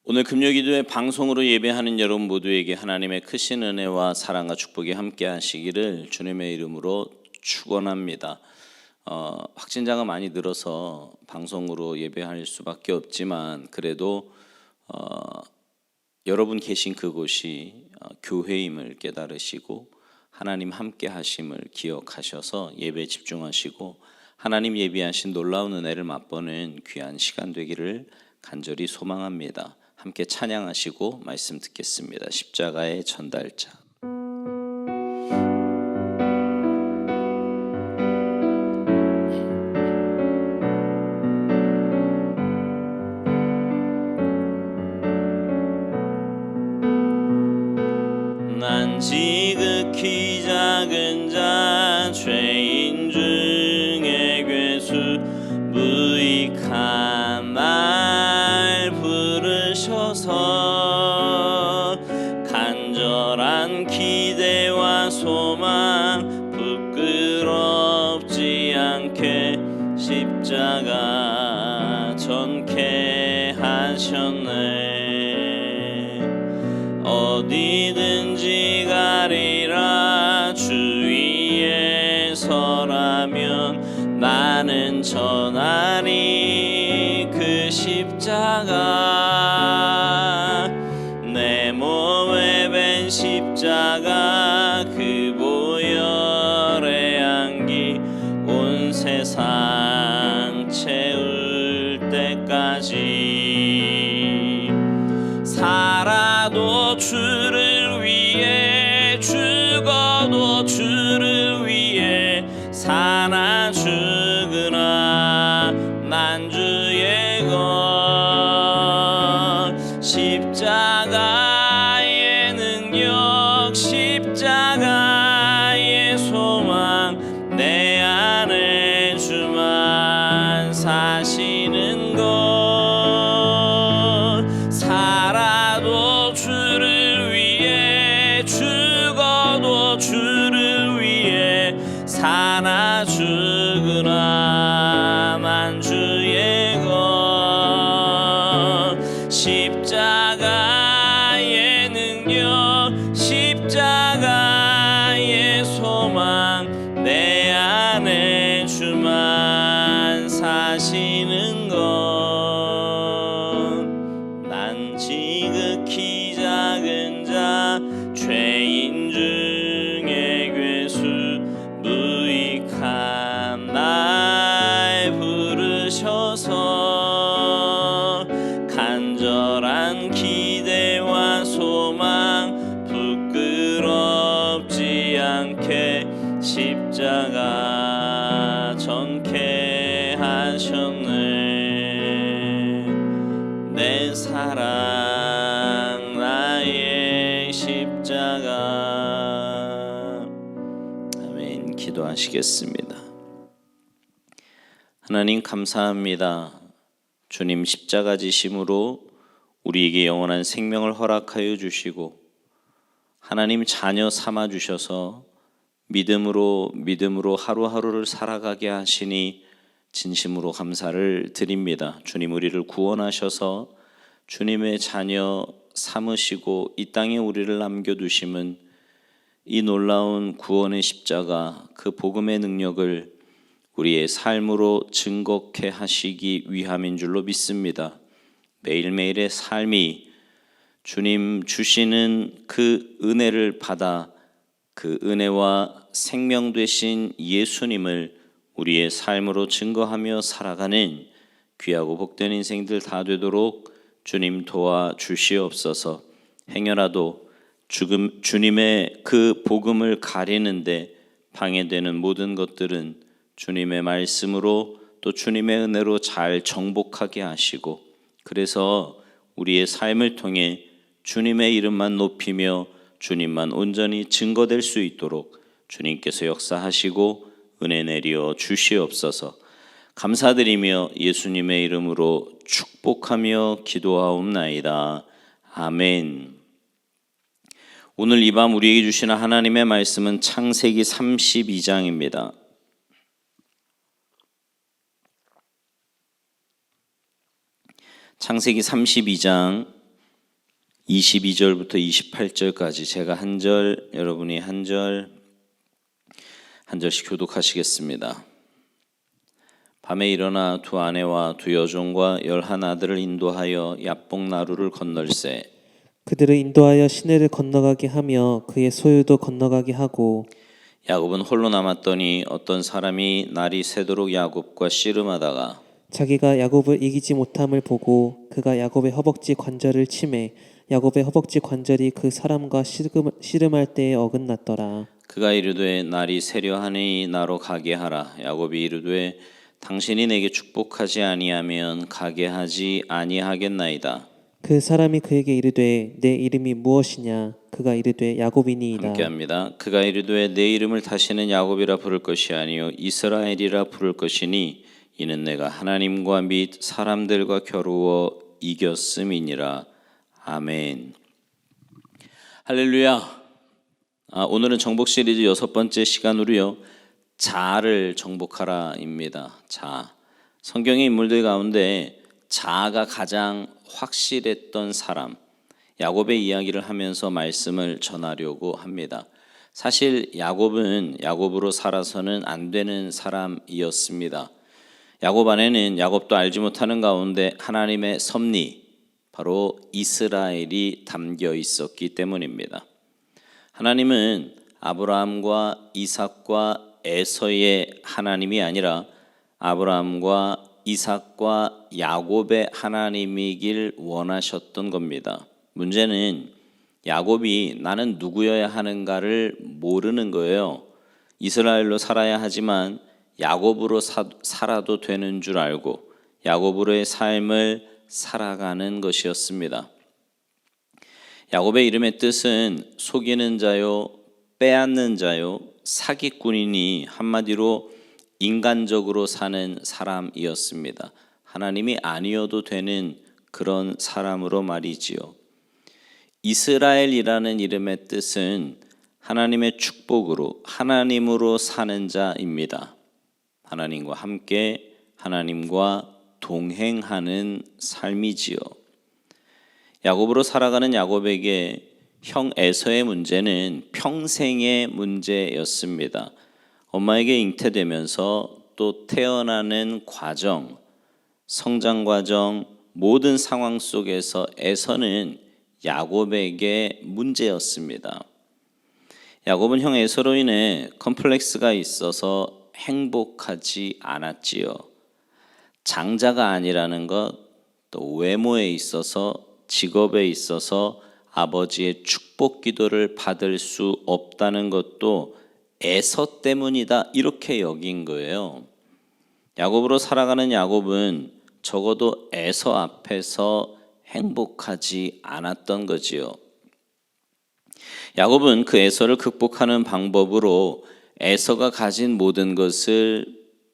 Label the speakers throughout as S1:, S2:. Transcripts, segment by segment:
S1: 오늘 금요기도회 방송으로 예배하는 여러분 모두에게 하나님의 크신 은혜와 사랑과 축복이 함께 하시기를 주님의 이름으로 축원합니다. 확진자가 많이 늘어서 방송으로 예배할 수밖에 없지만 그래도 여러분 계신 그곳이 교회임을 깨달으시고 하나님 함께 하심을 기억하셔서 예배에 집중하시고 하나님 예비하신 놀라운 은혜를 맛보는 귀한 시간 되기를 간절히 소망합니다. 함께 찬양하시고 말씀 듣겠습니다. 십자가의 전달자. 난 지극히 작은 자 죄인 중에 괴수 무익한 날 부르셔서 간절한 기대와 소망 부끄럽지 않게 십자가 전케 하셨네. 어디든지 가리라 주 위에 서라면 나는 전하리 그 십자가. 내 몸에 밴 십자가 그 보혈의 향기 온 세상 채울 때까지 살아도 주를 위해 죽어도 주를 위해 사나 죽으나 난 주의 것. 십자가의 능력 십자가의 소망 내 안에 주만 사시는 것. 살아도 주를 위해 죽어도 주를 위해 사나 죽으나 난 주의 것. 십자가의 능력 십자가의 소망 내 안에 주만 사시는 것. 난 지극히 작은 자 죄인 중에 괴수 무익한 날 부르셔서 간절한 기대와 소망 부끄럽지 않게 십자가 전케 하셨네. 내 사랑 나의 십자가. 아멘. 기도하시겠습니다. 하나님 감사합니다. 주님 십자가 지심으로 우리에게 영원한 생명을 허락하여 주시고 하나님 자녀 삼아 주셔서 믿음으로 하루하루를 살아가게 하시니 진심으로 감사를 드립니다. 주님 우리를 구원하셔서 주님의 자녀 삼으시고 이 땅에 우리를 남겨두심은 이 놀라운 구원의 십자가 그 복음의 능력을 우리의 삶으로 증거케 하시기 위함인 줄로 믿습니다. 매일매일의 삶이 주님 주시는 그 은혜를 받아 그 은혜와 생명 되신 예수님을 우리의 삶으로 증거하며 살아가는 귀하고 복된 인생들 다 되도록 주님 도와주시옵소서. 행여라도 주님의 그 복음을 가리는데 방해되는 모든 것들은 주님의 말씀으로 또 주님의 은혜로 잘 정복하게 하시고 그래서 우리의 삶을 통해 주님의 이름만 높이며 주님만 온전히 증거될 수 있도록 주님께서 역사하시고 은혜 내려 주시옵소서. 감사드리며 예수님의 이름으로 축복하며 기도하옵나이다. 아멘. 오늘 이 밤 우리에게 주시는 하나님의 말씀은 창세기 32장입니다. 창세기 32장 22절부터 28절까지 제가 한 절, 여러분이 한 절씩 교독하시겠습니다. 밤에 일어나 두 아내와 두 여종과 11 아들을 인도하여 야복 나루를 건널세.
S2: 그들을 인도하여 시내를 건너가게 하며 그의 소유도 건너가게 하고
S1: 야곱은 홀로 남았더니 어떤 사람이 날이 새도록 야곱과 씨름하다가
S2: 자기가 야곱을 이기지 못함을 보고 그가 야곱의 허벅지 관절을 치매 야곱의 허벅지 관절이 그 사람과 씨름할 때에 어긋났더라.
S1: 그가 이르되 날이 새려하니 나로 가게 하라. 야곱이 이르되 당신이 내게 축복하지 아니하면 가게 하지 아니하겠나이다.
S2: 그 사람이 그에게 이르되 내 이름이 무엇이냐? 그가 이르되 야곱이니이다.
S1: 함께합니다. 그가 이르되 내 이름을 다시는 야곱이라 부를 것이 아니요 이스라엘이라 부를 것이니 이는 내가 하나님과 및 사람들과 겨루어 이겼음이니라. 아멘. 할렐루야. 오늘은 정복 시리즈 6번째 시간으로요. 자아를 정복하라입니다. 자아. 성경의 인물들 가운데 자아가 가장 확실했던 사람, 야곱의 이야기를 하면서 말씀을 전하려고 합니다. 사실 야곱은 야곱으로 살아서는 안 되는 사람이었습니다. 야곱 안에는 야곱도 알지 못하는 가운데 하나님의 섭리, 바로 이스라엘이 담겨 있었기 때문입니다. 하나님은 아브라함과 이삭과 에서의 하나님이 아니라 아브라함과 이삭과 야곱의 하나님이길 원하셨던 겁니다. 문제는 야곱이 나는 누구여야 하는가를 모르는 거예요. 이스라엘로 살아야 하지만 야곱으로 살아도 되는 줄 알고 야곱으로의 삶을 살아가는 것이었습니다. 야곱의 이름의 뜻은 속이는 자요, 빼앗는 자요, 사기꾼이니 한마디로 인간적으로 사는 사람이었습니다. 하나님이 아니어도 되는 그런 사람으로 말이지요. 이스라엘이라는 이름의 뜻은 하나님의 축복으로, 하나님으로 사는 자입니다. 하나님과 함께, 하나님과 동행하는 삶이지요. 야곱으로 살아가는 야곱에게 형 에서의 문제는 평생의 문제였습니다. 엄마에게 잉태되면서 또 태어나는 과정, 성장 과정, 모든 상황 속에서 에서는 야곱에게 문제였습니다. 야곱은 형 에서로 인해 컴플렉스가 있어서 행복하지 않았지요. 장자가 아니라는 것, 또 외모에 있어서, 직업에 있어서 아버지의 축복 기도를 받을 수 없다는 것도 에서 때문이다, 이렇게 여긴 거예요. 야곱으로 살아가는 야곱은 적어도 에서 앞에서 행복하지 않았던 거지요. 야곱은 그 에서를 극복하는 방법으로 에서가 가진 모든 것을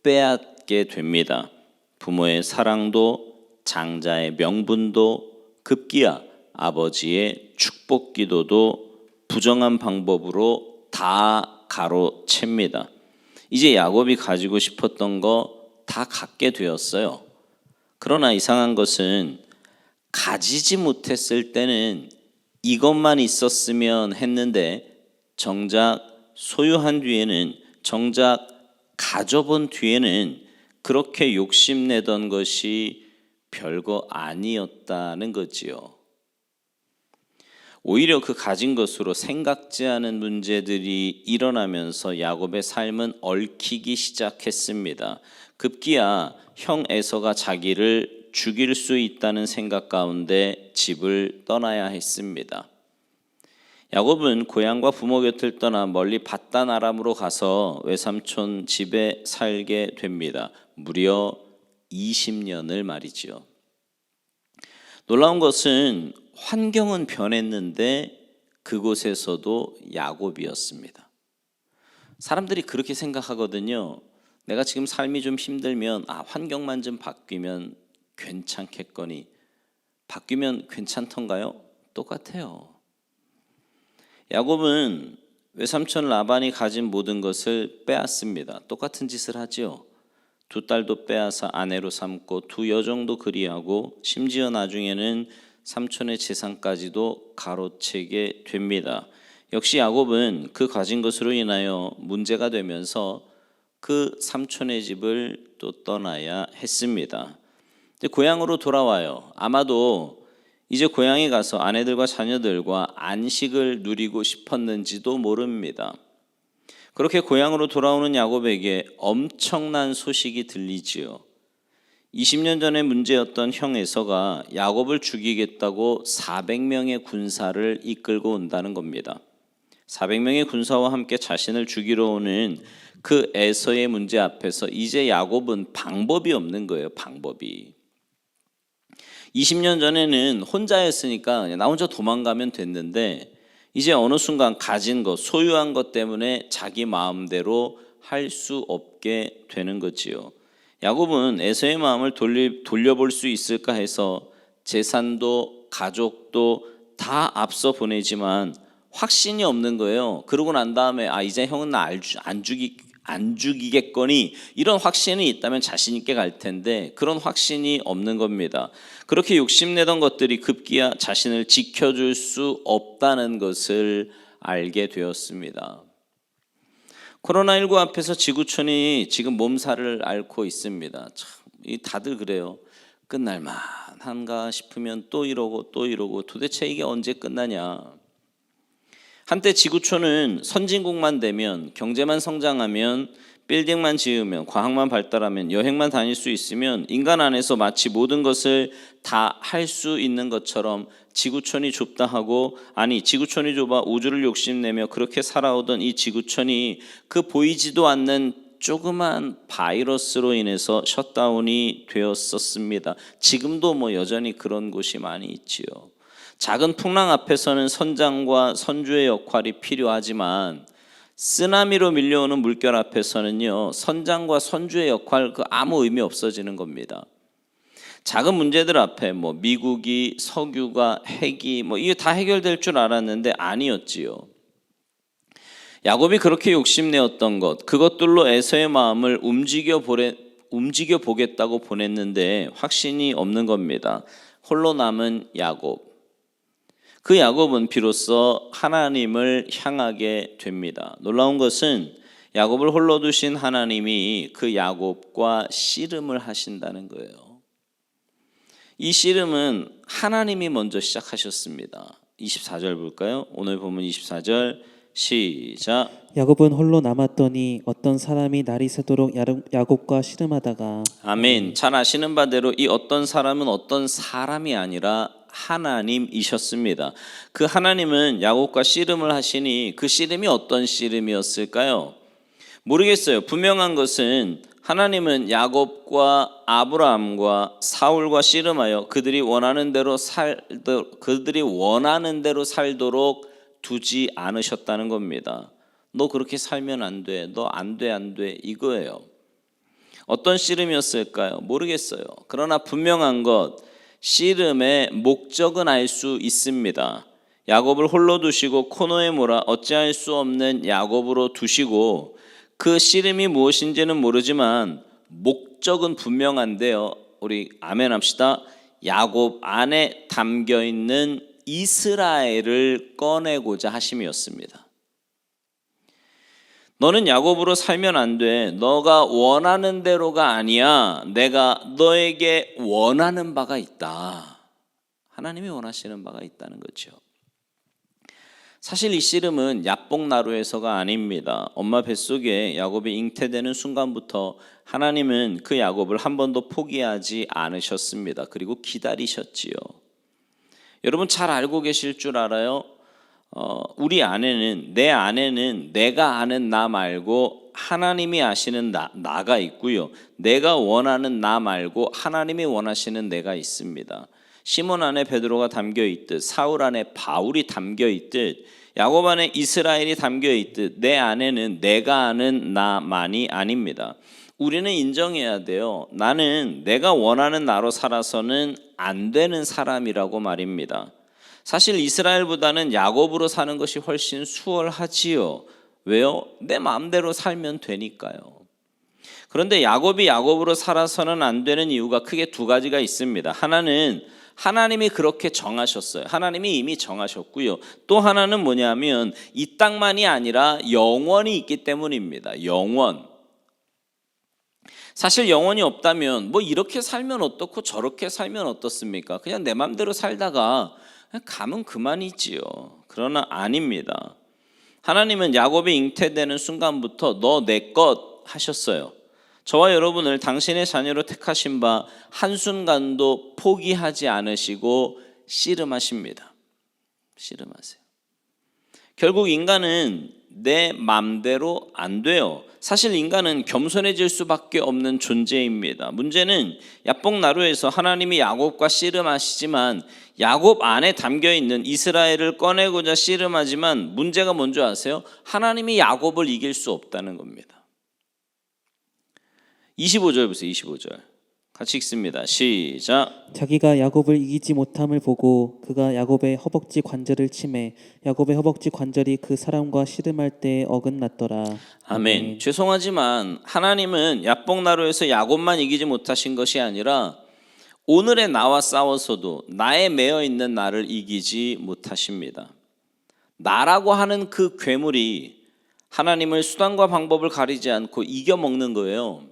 S1: 빼앗게 됩니다. 부모의 사랑도, 장자의 명분도, 급기야 아버지의 축복 기도도 부정한 방법으로 다 가로챕니다. 이제 야곱이 가지고 싶었던 거 다 갖게 되었어요. 그러나 이상한 것은 가지지 못했을 때는 이것만 있었으면 했는데 정작 소유한 뒤에는, 정작 가져본 뒤에는 그렇게 욕심내던 것이 별거 아니었다는 거지요. 오히려 그 가진 것으로 생각지 않은 문제들이 일어나면서 야곱의 삶은 얽히기 시작했습니다. 급기야 형 에서가 자기를 죽일 수 있다는 생각 가운데 집을 떠나야 했습니다. 야곱은 고향과 부모 곁을 떠나 멀리 밧단 아람으로 가서 외삼촌 집에 살게 됩니다. 무려 20년을 말이지요. 놀라운 것은 환경은 변했는데 그곳에서도 야곱이었습니다. 사람들이 그렇게 생각하거든요. 내가 지금 삶이 좀 힘들면 환경만 좀 바뀌면 괜찮겠거니. 바뀌면 괜찮던가요? 똑같아요. 야곱은 외삼촌 라반이 가진 모든 것을 빼앗습니다. 똑같은 짓을 하지요. 두 딸도 빼앗아 아내로 삼고 두 여종도 그리하고 심지어 나중에는 삼촌의 재산까지도 가로채게 됩니다. 역시 야곱은 그 가진 것으로 인하여 문제가 되면서 그 삼촌의 집을 또 떠나야 했습니다. 고향으로 돌아와요. 아마도 이제 고향에 가서 아내들과 자녀들과 안식을 누리고 싶었는지도 모릅니다. 그렇게 고향으로 돌아오는 야곱에게 엄청난 소식이 들리지요. 20년 전의 문제였던 형 에서가 야곱을 죽이겠다고 400명의 군사를 이끌고 온다는 겁니다. 400명의 군사와 함께 자신을 죽이러 오는 그 에서의 문제 앞에서 이제 야곱은 방법이 없는 거예요. 방법이. 20년 전에는 혼자였으니까 나 혼자 도망가면 됐는데 이제 어느 순간 가진 것, 소유한 것 때문에 자기 마음대로 할 수 없게 되는 거지요. 야곱은 에서의 마음을 돌려볼 수 있을까 해서 재산도 가족도 다 앞서 보내지만 확신이 없는 거예요. 그러고 난 다음에 이제 형은 나 안 죽이겠거니 이런 확신이 있다면 자신 있게 갈 텐데 그런 확신이 없는 겁니다. 그렇게 욕심내던 것들이 급기야 자신을 지켜줄 수 없다는 것을 알게 되었습니다. 코로나19 앞에서 지구촌이 지금 몸살을 앓고 있습니다. 참, 다들 그래요. 끝날만 한가 싶으면 또 이러고 도대체 이게 언제 끝나냐. 한때 지구촌은 선진국만 되면 경제만 성장하면 빌딩만 지으면 과학만 발달하면 여행만 다닐 수 있으면 인간 안에서 마치 모든 것을 다 할 수 있는 것처럼 지구촌이 좁다 하고 지구촌이 좁아 우주를 욕심내며 그렇게 살아오던 이 지구촌이 그 보이지도 않는 조그만 바이러스로 인해서 셧다운이 되었었습니다. 지금도 여전히 그런 곳이 많이 있지요. 작은 풍랑 앞에서는 선장과 선주의 역할이 필요하지만 쓰나미로 밀려오는 물결 앞에서는요 선장과 선주의 역할 아무 의미 없어지는 겁니다. 작은 문제들 앞에 미국이 석유가 핵이 이게 다 해결될 줄 알았는데 아니었지요. 야곱이 그렇게 욕심내었던 것 그것들로 에서의 마음을 움직여 보겠다고 보냈는데 확신이 없는 겁니다. 홀로 남은 야곱. 그 야곱은 비로소 하나님을 향하게 됩니다. 놀라운 것은 야곱을 홀로 두신 하나님이 그 야곱과 씨름을 하신다는 거예요. 이 씨름은 하나님이 먼저 시작하셨습니다. 24절 볼까요? 오늘 보면 24절 시작.
S2: 야곱은 홀로 남았더니 어떤 사람이 날이 새도록 야곱과 씨름하다가
S1: 아멘. 잘 아시는 바대로 이 어떤 사람은 어떤 사람이 아니라 하나님이셨습니다. 그 하나님은 야곱과 씨름을 하시니 그 씨름이 어떤 씨름이었을까요? 모르겠어요. 분명한 것은 하나님은 야곱과 아브라함과 사울과 씨름하여 그들이 원하는 대로 살도록 두지 않으셨다는 겁니다. 너 그렇게 살면 안 돼. 너 안 돼 이거예요. 어떤 씨름이었을까요? 모르겠어요. 그러나 분명한 것 씨름의 목적은 알 수 있습니다. 야곱을 홀로 두시고 코너에 몰아 어찌할 수 없는 야곱으로 두시고 그 씨름이 무엇인지는 모르지만 목적은 분명한데요. 우리 아멘 합시다. 야곱 안에 담겨있는 이스라엘을 꺼내고자 하심이었습니다. 너는 야곱으로 살면 안 돼. 너가 원하는 대로가 아니야. 내가 너에게 원하는 바가 있다. 하나님이 원하시는 바가 있다는 거죠. 사실 이 씨름은 야복나루에서가 아닙니다. 엄마 뱃속에 야곱이 잉태되는 순간부터 하나님은 그 야곱을 한 번도 포기하지 않으셨습니다. 그리고 기다리셨지요. 여러분 잘 알고 계실 줄 알아요? 내 안에는 내가 아는 나 말고 하나님이 아시는 나가 있고요. 내가 원하는 나 말고 하나님이 원하시는 내가 있습니다. 시몬 안에 베드로가 담겨 있듯 사울 안에 바울이 담겨 있듯 야곱 안에 이스라엘이 담겨 있듯 내 안에는 내가 아는 나만이 아닙니다. 우리는 인정해야 돼요. 나는 내가 원하는 나로 살아서는 안 되는 사람이라고 말입니다. 사실 이스라엘보다는 야곱으로 사는 것이 훨씬 수월하지요. 왜요? 내 마음대로 살면 되니까요. 그런데 야곱이 야곱으로 살아서는 안 되는 이유가 크게 두 가지가 있습니다. 하나는 하나님이 그렇게 정하셨어요. 하나님이 이미 정하셨고요. 또 하나는 뭐냐면 이 땅만이 아니라 영원이 있기 때문입니다. 영원. 사실 영원이 없다면 뭐 이렇게 살면 어떻고 저렇게 살면 어떻습니까? 그냥 내 맘대로 살다가 그냥 가면 그만이지요. 그러나 아닙니다. 하나님은 야곱이 잉태되는 순간부터 너 내 것 하셨어요. 저와 여러분을 당신의 자녀로 택하신 바 한순간도 포기하지 않으시고 씨름하십니다. 씨름하세요. 결국 인간은 내 맘대로 안 돼요. 사실 인간은 겸손해질 수밖에 없는 존재입니다. 문제는 야복나루에서 하나님이 야곱과 씨름하시지만 야곱 안에 담겨있는 이스라엘을 꺼내고자 씨름하지만 문제가 뭔지 아세요? 하나님이 야곱을 이길 수 없다는 겁니다. 25절 보세요. 25절 같이 읽습니다. 시작.
S2: 자기가 야곱을 이기지 못함을 보고 그가 야곱의 허벅지 관절을 치매 야곱의 허벅지 관절이 그 사람과 씨름할 때에 어긋났더라.
S1: 아멘. 죄송하지만 하나님은 야복나루에서 야곱만 이기지 못하신 것이 아니라 오늘의 나와 싸워서도 나에 매여 있는 나를 이기지 못하십니다. 나라고 하는 그 괴물이 하나님을 수단과 방법을 가리지 않고 이겨먹는 거예요.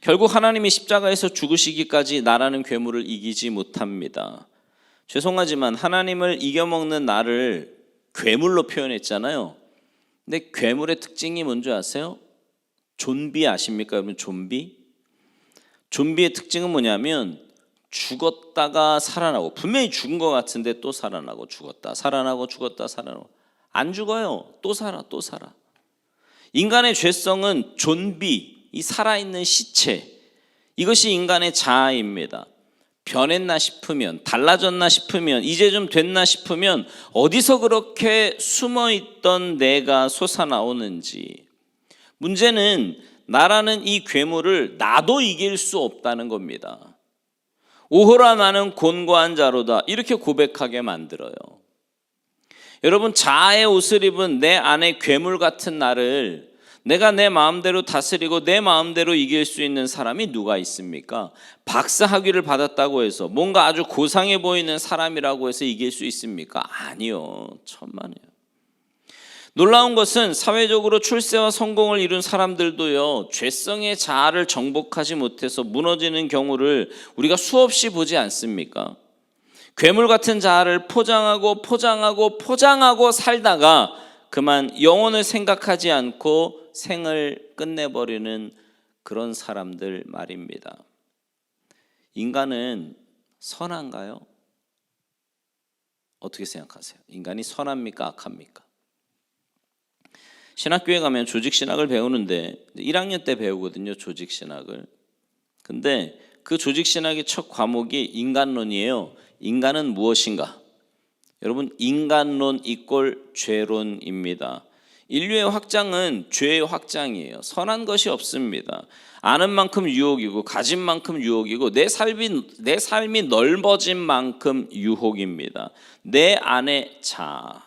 S1: 결국 하나님이 십자가에서 죽으시기까지 나라는 괴물을 이기지 못합니다. 죄송하지만 하나님을 이겨먹는 나를 괴물로 표현했잖아요. 근데 괴물의 특징이 뭔지 아세요? 좀비 아십니까 여러분? 좀비? 좀비의 특징은 뭐냐면 죽었다가 살아나고, 분명히 죽은 것 같은데 또 살아나고, 죽었다 살아나고, 죽었다 살아나고. 안 죽어요. 또 살아, 또 살아. 인간의 죄성은 좀비, 이 살아있는 시체, 이것이 인간의 자아입니다. 변했나 싶으면, 달라졌나 싶으면, 이제 좀 됐나 싶으면 어디서 그렇게 숨어있던 내가 솟아나오는지. 문제는 나라는 이 괴물을 나도 이길 수 없다는 겁니다. 오호라 나는 곤고한 자로다, 이렇게 고백하게 만들어요. 여러분, 자아의 옷을 입은 내 안에 괴물 같은 나를 내가 내 마음대로 다스리고 내 마음대로 이길 수 있는 사람이 누가 있습니까? 박사학위를 받았다고 해서 뭔가 아주 고상해 보이는 사람이라고 해서 이길 수 있습니까? 아니요. 천만에요. 놀라운 것은 사회적으로 출세와 성공을 이룬 사람들도요, 죄성의 자아를 정복하지 못해서 무너지는 경우를 우리가 수없이 보지 않습니까? 괴물 같은 자아를 포장하고 살다가 그만 영혼을 생각하지 않고 생을 끝내버리는 그런 사람들 말입니다. 인간은 선한가요? 어떻게 생각하세요? 인간이 선합니까? 악합니까? 신학교에 가면 조직신학을 배우는데 1학년 때 배우거든요. 조직신학을. 근데 그 조직신학의 첫 과목이 인간론이에요. 인간은 무엇인가? 여러분, 인간론 이꼴 죄론입니다. 인류의 확장은 죄의 확장이에요. 선한 것이 없습니다. 아는 만큼 유혹이고 가진 만큼 유혹이고 내 삶이 넓어진 만큼 유혹입니다. 내 안에 자.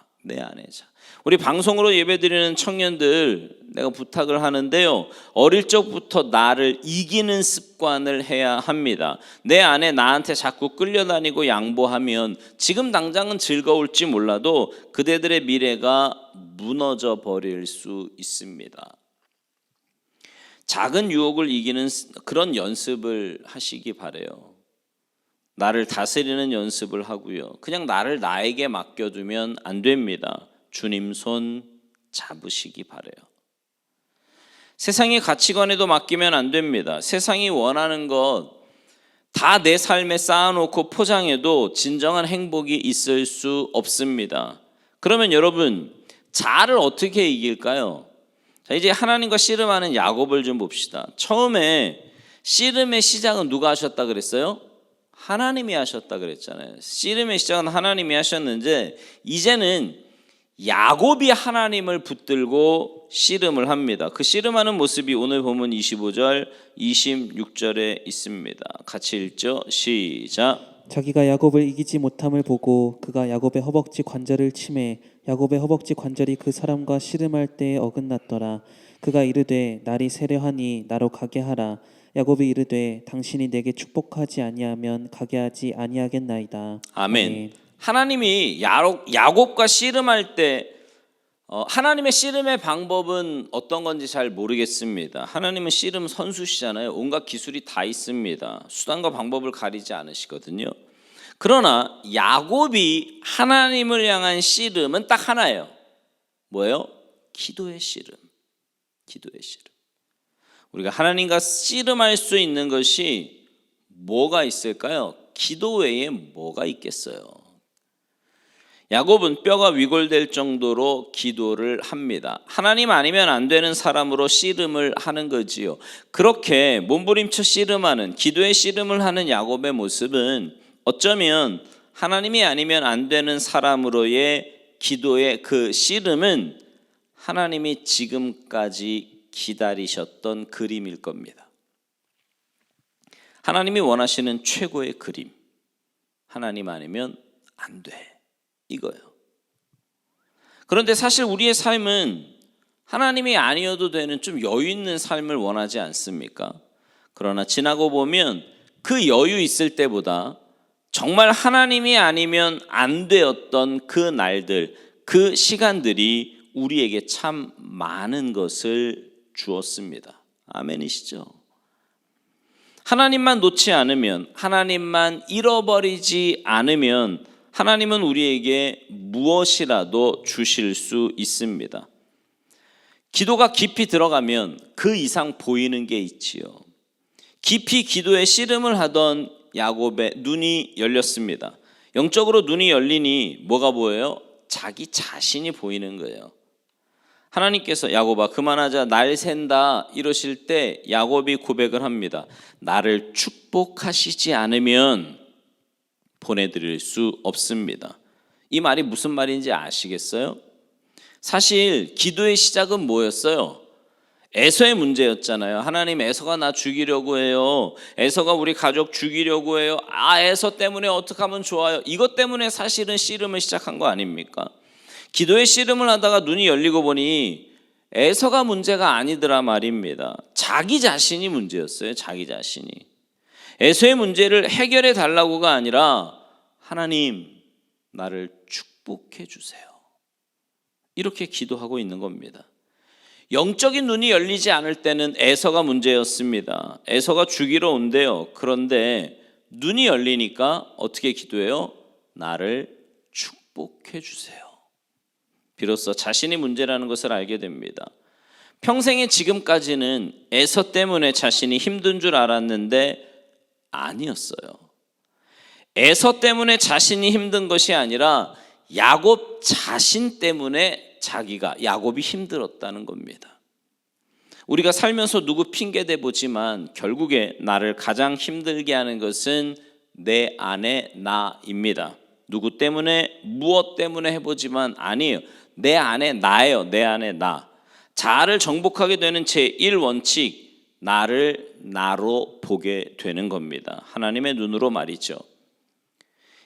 S1: 우리 방송으로 예배드리는 청년들 내가 부탁을 하는데요, 어릴 적부터 나를 이기는 습관을 해야 합니다. 내 안에 나한테 자꾸 끌려다니고 양보하면 지금 당장은 즐거울지 몰라도 그대들의 미래가 무너져 버릴 수 있습니다. 작은 유혹을 이기는 그런 연습을 하시기 바라요. 나를 다스리는 연습을 하고요, 그냥 나를 나에게 맡겨두면 안 됩니다. 주님 손 잡으시기 바라요. 세상의 가치관에도 맡기면 안 됩니다. 세상이 원하는 것 다 내 삶에 쌓아놓고 포장해도 진정한 행복이 있을 수 없습니다. 그러면 여러분, 자아를 어떻게 이길까요? 자, 이제 하나님과 씨름하는 야곱을 좀 봅시다. 처음에 씨름의 시작은 누가 하셨다 그랬어요? 하나님이 하셨다 그랬잖아요. 씨름의 시작은 하나님이 하셨는데 이제는 야곱이 하나님을 붙들고 씨름을 합니다. 그 씨름하는 모습이 오늘 본문 25절, 26절에 있습니다. 같이 읽죠. 시작.
S2: 자기가 야곱을 이기지 못함을 보고 그가 야곱의 허벅지 관절을 치매 야곱의 허벅지 관절이 그 사람과 씨름할 때에 어긋났더라. 그가 이르되 날이 세려하니 나로 가게 하라. 야곱이 이르되 당신이 내게 축복하지 아니하면 가게 하지 아니하겠나이다.
S1: 아멘. 하나님이 야곱과 씨름할 때 하나님의 씨름의 방법은 어떤 건지 잘 모르겠습니다. 하나님은 씨름 선수시잖아요. 온갖 기술이 다 있습니다. 수단과 방법을 가리지 않으시거든요. 그러나 야곱이 하나님을 향한 씨름은 딱 하나예요. 뭐예요? 기도의 씨름. 기도의 씨름. 우리가 하나님과 씨름할 수 있는 것이 뭐가 있을까요? 기도 외에 뭐가 있겠어요? 야곱은 뼈가 위골될 정도로 기도를 합니다. 하나님 아니면 안 되는 사람으로 씨름을 하는 거지요. 그렇게 몸부림쳐 씨름하는, 기도의 씨름을 하는 야곱의 모습은 어쩌면 하나님이 아니면 안 되는 사람으로의 기도의 그 씨름은 하나님이 지금까지 기다리셨던 그림일 겁니다. 하나님이 원하시는 최고의 그림. 하나님 아니면 안 돼. 이거예요. 그런데 사실 우리의 삶은 하나님이 아니어도 되는 좀 여유 있는 삶을 원하지 않습니까? 그러나 지나고 보면 그 여유 있을 때보다 정말 하나님이 아니면 안 되었던 그 날들, 그 시간들이 우리에게 참 많은 것을 주었습니다. 아멘이시죠? 하나님만 놓지 않으면, 하나님만 잃어버리지 않으면 하나님은 우리에게 무엇이라도 주실 수 있습니다. 기도가 깊이 들어가면 그 이상 보이는 게 있지요. 깊이 기도에 씨름을 하던 야곱의 눈이 열렸습니다. 영적으로 눈이 열리니 뭐가 보여요? 자기 자신이 보이는 거예요. 하나님께서 야곱아 그만하자 날 샌다 이러실 때 야곱이 고백을 합니다. 나를 축복하시지 않으면 보내드릴 수 없습니다. 이 말이 무슨 말인지 아시겠어요? 사실 기도의 시작은 뭐였어요? 에서의 문제였잖아요. 하나님 에서가 나 죽이려고 해요. 에서가 우리 가족 죽이려고 해요. 에서 때문에 어떻게 하면 좋아요? 이것 때문에 사실은 씨름을 시작한 거 아닙니까? 기도의 씨름을 하다가 눈이 열리고 보니 에서가 문제가 아니더라 말입니다. 자기 자신이 문제였어요. 자기 자신이. 에서의 문제를 해결해 달라고가 아니라 하나님 나를 축복해 주세요. 이렇게 기도하고 있는 겁니다. 영적인 눈이 열리지 않을 때는 에서가 문제였습니다. 에서가 죽이러 온대요. 그런데 눈이 열리니까 어떻게 기도해요? 나를 축복해 주세요. 비로소 자신이 문제라는 것을 알게 됩니다. 평생의 지금까지는 에서 때문에 자신이 힘든 줄 알았는데 아니었어요. 에서 때문에 자신이 힘든 것이 아니라 야곱 자신 때문에 야곱이 힘들었다는 겁니다. 우리가 살면서 누구 핑계 대보지만 결국에 나를 가장 힘들게 하는 것은 내 안에 나입니다. 누구 때문에 무엇 때문에 해보지만 아니에요. 내 안에 나예요. 내 안에 나. 자아를 정복하게 되는 제1원칙 나를 나로 보게 되는 겁니다. 하나님의 눈으로 말이죠.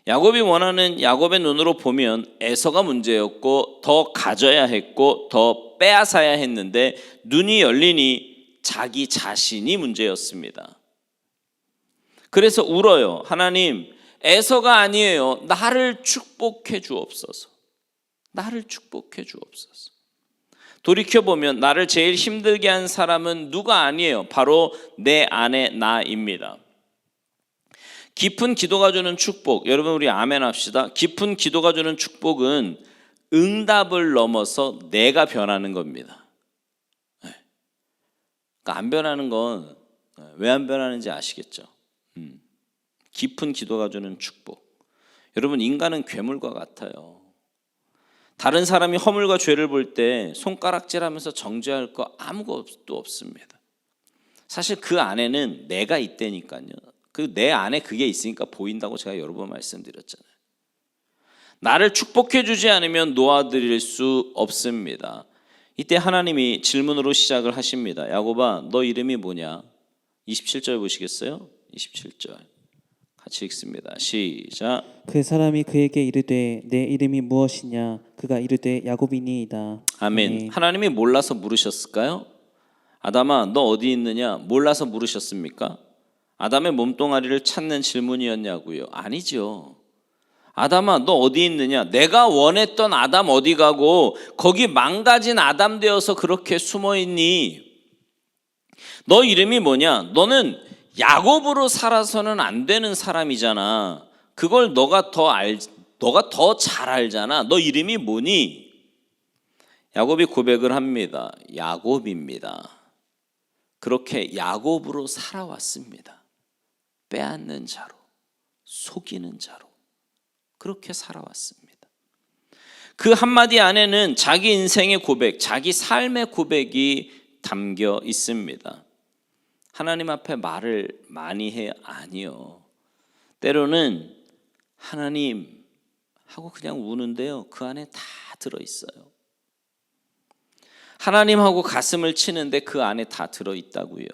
S1: 야곱이 원하는 야곱의 눈으로 보면 에서가 문제였고 더 가져야 했고 더 빼앗아야 했는데 눈이 열리니 자기 자신이 문제였습니다. 그래서 울어요. 하나님 에서가 아니에요. 나를 축복해 주옵소서. 나를 축복해 주옵소서. 돌이켜보면 나를 제일 힘들게 한 사람은 누가 아니에요. 바로 내 안에 나입니다. 깊은 기도가 주는 축복, 여러분 우리 아멘 합시다. 깊은 기도가 주는 축복은 응답을 넘어서 내가 변하는 겁니다. 그러니까 안 변하는 건 왜 안 변하는지 아시겠죠? 깊은 기도가 주는 축복. 여러분 인간은 괴물과 같아요. 다른 사람이 허물과 죄를 볼 때 손가락질하면서 정죄할 거 아무것도 없습니다. 사실 그 안에는 내가 있다니까요. 그 내 안에 그게 있으니까 보인다고 제가 여러 번 말씀드렸잖아요. 나를 축복해 주지 않으면 놓아드릴 수 없습니다. 이때 하나님이 질문으로 시작을 하십니다. 야곱아 너 이름이 뭐냐? 27절 보시겠어요? 27절 같이 읽습니다. 시작.
S2: 그 사람이 그에게 이르되 내 이름이 무엇이냐? 그가 이르되 야곱이니이다.
S1: 아멘. 하나님이 몰라서 물으셨을까요? 아담아 너 어디 있느냐? 몰라서 물으셨습니까? 아담의 몸뚱아리를 찾는 질문이었냐고요? 아니죠. 아담아 너 어디 있느냐? 내가 원했던 아담 어디 가고 거기 망가진 아담 되어서 그렇게 숨어 있니? 너 이름이 뭐냐? 너는 야곱으로 살아서는 안 되는 사람이잖아. 그걸 너가 더 잘 알잖아. 너 이름이 뭐니? 야곱이 고백을 합니다. 야곱입니다. 그렇게 야곱으로 살아왔습니다. 빼앗는 자로, 속이는 자로 그렇게 살아왔습니다. 그 한마디 안에는 자기 인생의 고백, 자기 삶의 고백이 담겨 있습니다. 하나님 앞에 말을 많이 해? 아니요. 때로는 하나님 하고 그냥 우는데요. 그 안에 다 들어있어요. 하나님하고 가슴을 치는데 그 안에 다 들어있다고요.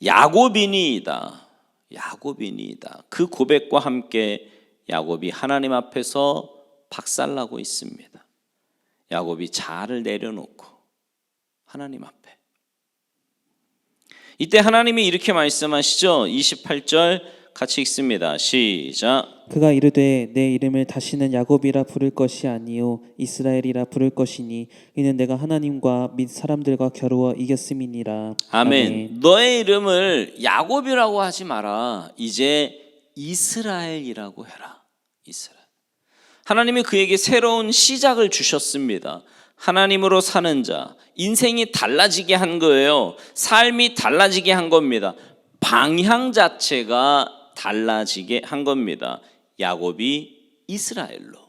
S1: 야곱이니이다. 야곱이니이다. 그 고백과 함께 야곱이 하나님 앞에서 박살나고 있습니다. 야곱이 자아를 내려놓고 하나님 앞에. 이때 하나님이 이렇게 말씀하시죠. 28절 같이 읽습니다. 시작.
S2: 그가 이르되 내 이름을 다시는 야곱이라 부를 것이 아니요 이스라엘이라 부를 것이니 이는 내가 하나님과 및 사람들과 겨루어 이겼음이니라.
S1: 아멘. 너의 이름을 야곱이라고 하지 마라. 이제 이스라엘이라고 해라. 이스라엘. 하나님이 그에게 새로운 시작을 주셨습니다. 하나님으로 사는 자, 인생이 달라지게 한 거예요. 삶이 달라지게 한 겁니다. 방향 자체가 달라지게 한 겁니다. 야곱이 이스라엘로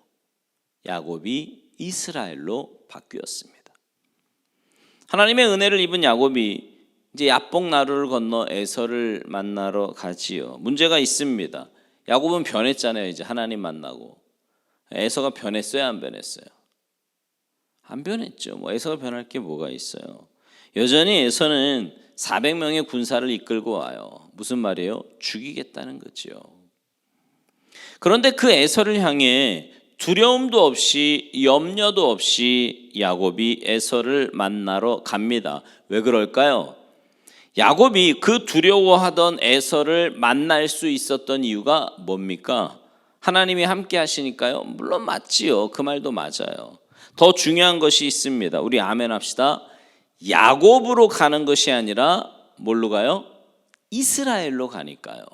S1: 바뀌었습니다. 하나님의 은혜를 입은 야곱이 이제 야복 나루를 건너 에서를 만나러 가지요. 문제가 있습니다. 야곱은 변했잖아요. 이제 하나님 만나고. 에서가 변했어요, 안 변했어요? 안 변했죠. 에서가 변할 게 뭐가 있어요? 여전히 에서는 400명의 군사를 이끌고 와요. 무슨 말이에요? 죽이겠다는 거죠. 그런데 그 에서를 향해 두려움도 없이 염려도 없이 야곱이 에서를 만나러 갑니다. 왜 그럴까요? 야곱이 그 두려워하던 에서를 만날 수 있었던 이유가 뭡니까? 하나님이 함께 하시니까요? 물론 맞지요. 그 말도 맞아요. 더 중요한 것이 있습니다. 우리 아멘 합시다. 야곱으로 가는 것이 아니라 뭘로 가요? 이스라엘로 가니까요.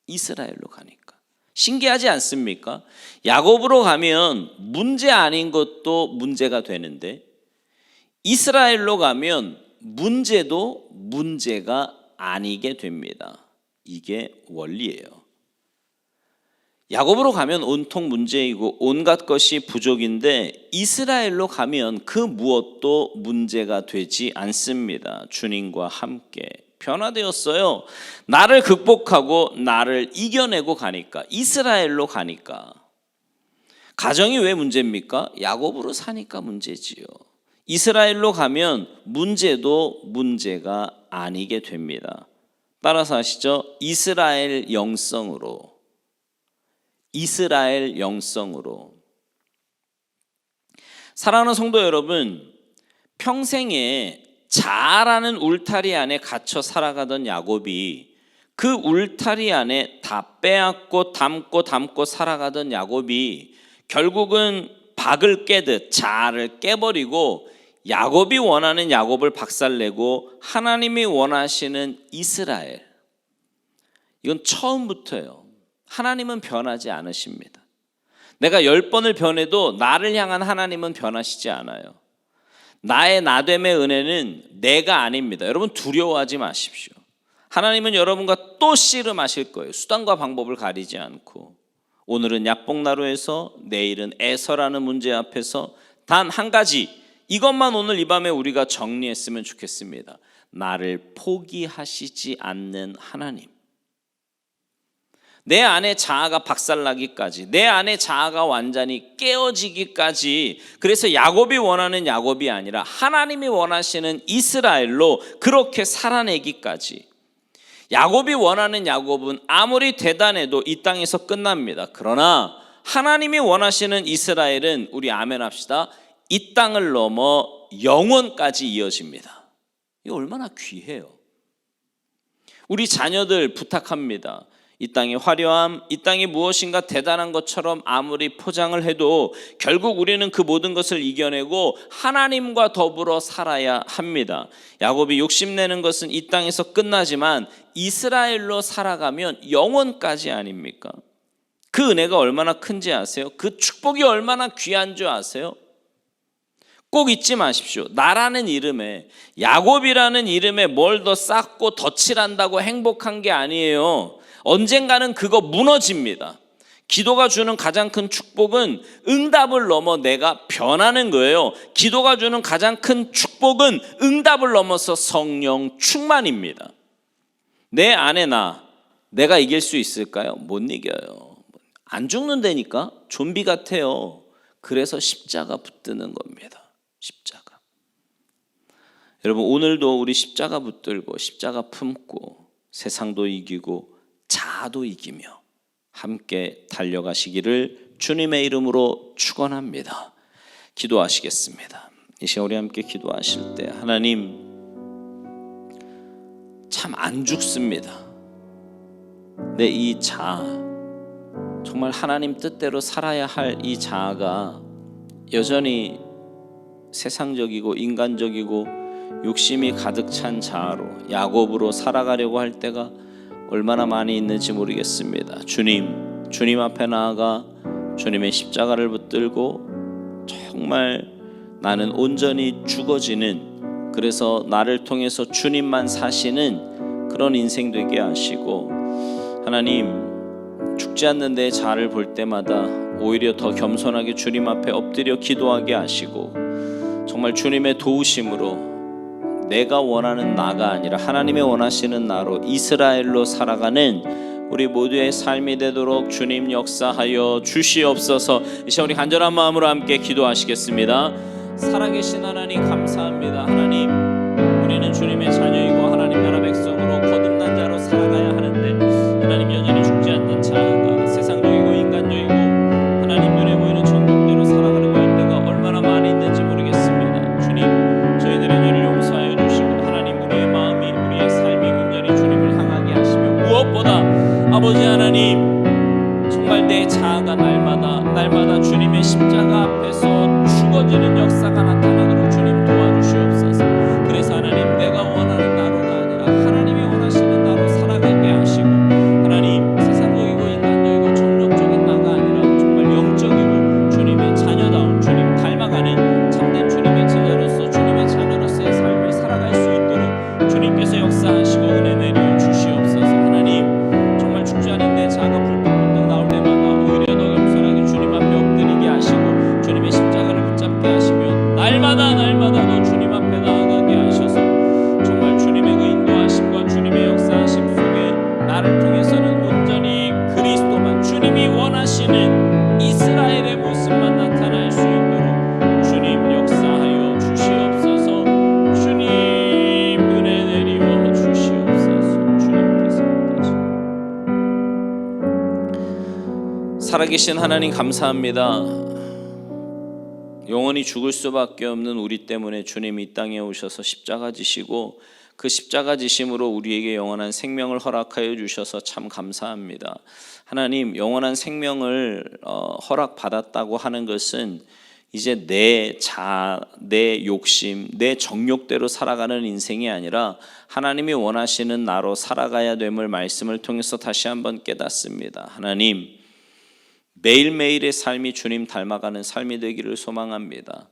S1: 이스라엘로 가니까. 신기하지 않습니까? 야곱으로 가면 문제 아닌 것도 문제가 되는데 이스라엘로 가면 문제도 문제가 아니게 됩니다. 이게 원리예요. 야곱으로 가면 온통 문제이고 온갖 것이 부족인데 이스라엘로 가면 그 무엇도 문제가 되지 않습니다. 주님과 함께 변화되었어요. 나를 극복하고 나를 이겨내고 가니까, 이스라엘로 가니까. 가정이 왜 문제입니까? 야곱으로 사니까 문제지요. 이스라엘로 가면 문제도 문제가 아니게 됩니다. 따라서 아시죠? 이스라엘 영성으로. 사랑하는 성도 여러분, 평생에 자아라는 울타리 안에 갇혀 살아가던 야곱이 그 울타리 안에 다 빼앗고 담고 살아가던 야곱이 결국은 박을 깨듯 자아를 깨버리고 야곱이 원하는 야곱을 박살내고 하나님이 원하시는 이스라엘, 이건 처음부터예요. 하나님은 변하지 않으십니다. 내가 10번을 변해도 나를 향한 하나님은 변하시지 않아요. 나의 나됨의 은혜는 내가 아닙니다. 여러분 두려워하지 마십시오. 하나님은 여러분과 또 씨름하실 거예요. 수단과 방법을 가리지 않고. 오늘은 야복나루에서, 내일은 에서라는 문제 앞에서 단 한 가지, 이것만 오늘 이 밤에 우리가 정리했으면 좋겠습니다. 나를 포기하시지 않는 하나님. 내 안에 자아가 박살나기까지, 내 안에 자아가 완전히 깨어지기까지, 그래서 야곱이 원하는 야곱이 아니라 하나님이 원하시는 이스라엘로 그렇게 살아내기까지. 야곱이 원하는 야곱은 아무리 대단해도 이 땅에서 끝납니다. 그러나 하나님이 원하시는 이스라엘은, 우리 아멘 합시다, 이 땅을 넘어 영원까지 이어집니다. 이게 얼마나 귀해요. 우리 자녀들 부탁합니다. 이 땅의 화려함, 이 땅이 무엇인가 대단한 것처럼 아무리 포장을 해도 결국 우리는 그 모든 것을 이겨내고 하나님과 더불어 살아야 합니다. 야곱이 욕심내는 것은 이 땅에서 끝나지만 이스라엘로 살아가면 영원까지 아닙니까? 그 은혜가 얼마나 큰지 아세요? 그 축복이 얼마나 귀한 줄 아세요? 꼭 잊지 마십시오. 나라는 이름에, 야곱이라는 이름에 뭘 더 쌓고 덧칠한다고 행복한 게 아니에요. 언젠가는 그거 무너집니다. 기도가 주는 가장 큰 축복은 응답을 넘어 내가 변하는 거예요. 기도가 주는 가장 큰 축복은 응답을 넘어서 성령 충만입니다. 내 안에 내가 이길 수 있을까요? 못 이겨요. 안 죽는다니까? 좀비 같아요. 그래서 십자가 붙드는 겁니다. 십자가. 여러분, 오늘도 우리 십자가 붙들고 십자가 품고 세상도 이기고 자아도 이기며 함께 달려가시기를 주님의 이름으로 축원합니다. 기도하시겠습니다. 이 시간 우리 함께 기도하실 때 하나님, 참 안 죽습니다. 내 이 자아, 정말 하나님 뜻대로 살아야 할 이 자아가 여전히 세상적이고 인간적이고 욕심이 가득 찬 자아로 야곱으로 살아가려고 할 때가 얼마나 많이 있는지 모르겠습니다. 주님 앞에 나아가 주님의 십자가를 붙들고 정말 나는 온전히 죽어지는, 그래서 나를 통해서 주님만 사시는 그런 인생 되게 하시고, 하나님 죽지 않는 내 자아를 볼 때마다 오히려 더 겸손하게 주님 앞에 엎드려 기도하게 하시고, 정말 주님의 도우심으로 내가 원하는 나가 아니라 하나님의 원하시는 나로 이스라엘로 살아가는 우리 모두의 삶이 되도록 주님 역사하여 주시옵소서. 이 시간 우리 간절한 마음으로 함께 기도하시겠습니다. 살아계신 하나님 감사합니다. 하나님, 우리는 주님의 자녀이고 하나님 나라 백성으로 거듭난 자로 살아가야 하는데 하나님 여전히 죽지 않는 자아가 세상적이고 인간적이고 하나님 눈에 보이는 정욕대로 살아가려고 할 때가 얼마나 많이 있는지 모르겠습니다. 주님, 저희들의 죄를 용서하여 주시고 하나님 우리의 마음이 우리의 삶이 온전히 주님을 향하게 하시며 무엇보다 아버지 하나님, 정말 내 자아가 날마다 주님의 십자가 앞에서 죽어지는 역사가 나타나도록 주님 도와주시옵소서. 그래서 하나님, 내가 원하는 나로가 아니라 하나님이 원하시는 나로 살아가게 하시고, 하나님 세상적이고 인간적이고 정욕적인 나가 아니라 정말 영적이고 주님의 자녀다운, 주님 닮아가는 참된 주님의 제자로서 주님의 자녀로서의 삶을 살아갈 수 있도록 주님께서 역사하시고 은혜 내려 주시옵소서. 하나님, 정말 죽지 않은 내 자아가 불뚝불뚝 나올 때마다 오히려 더 겸손하게 주님 앞에 엎드리게 하시고 주님의 십자가를 붙잡게 하시며 날마다 더 주님 앞에 나아가게 하셔서 정말 주님의 그 인도하심과 주님의 역사하심 속에 나를 통해서는 온전히 그리스도만, 주님이 원하시는 이스라엘의 모습만 나타날 수 있도록 주님 역사하여 주시옵소서. 주님 은혜 내리워 주시옵소서. 주님께서 살아계신 하나님 감사합니다. 영원히 죽을 수밖에 없는 우리 때문에 주님이 이 땅에 오셔서 십자가 지시고 그 십자가 지심으로 우리에게 영원한 생명을 허락하여 주셔서 참 감사합니다. 하나님, 영원한 생명을 허락받았다고 하는 것은 이제 내 자아, 내 욕심, 내 정욕대로 살아가는 인생이 아니라 하나님이 원하시는 나로 살아가야 됨을 말씀을 통해서 다시 한번 깨닫습니다. 하나님, 매일매일의 삶이 주님 닮아가는 삶이 되기를 소망합니다.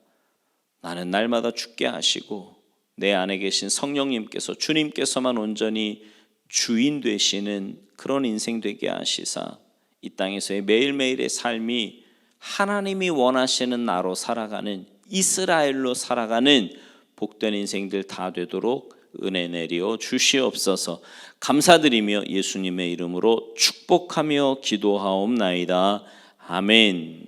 S1: 나는 날마다 죽게 하시고 내 안에 계신 성령님께서, 주님께서만 온전히 주인 되시는 그런 인생 되게 하시사 이 땅에서의 매일매일의 삶이 하나님이 원하시는 나로 살아가는, 이스라엘로 살아가는 복된 인생들 다 되도록 은혜 내리어 주시옵소서. 감사드리며 예수님의 이름으로 축복하며 기도하옵나이다. 아멘.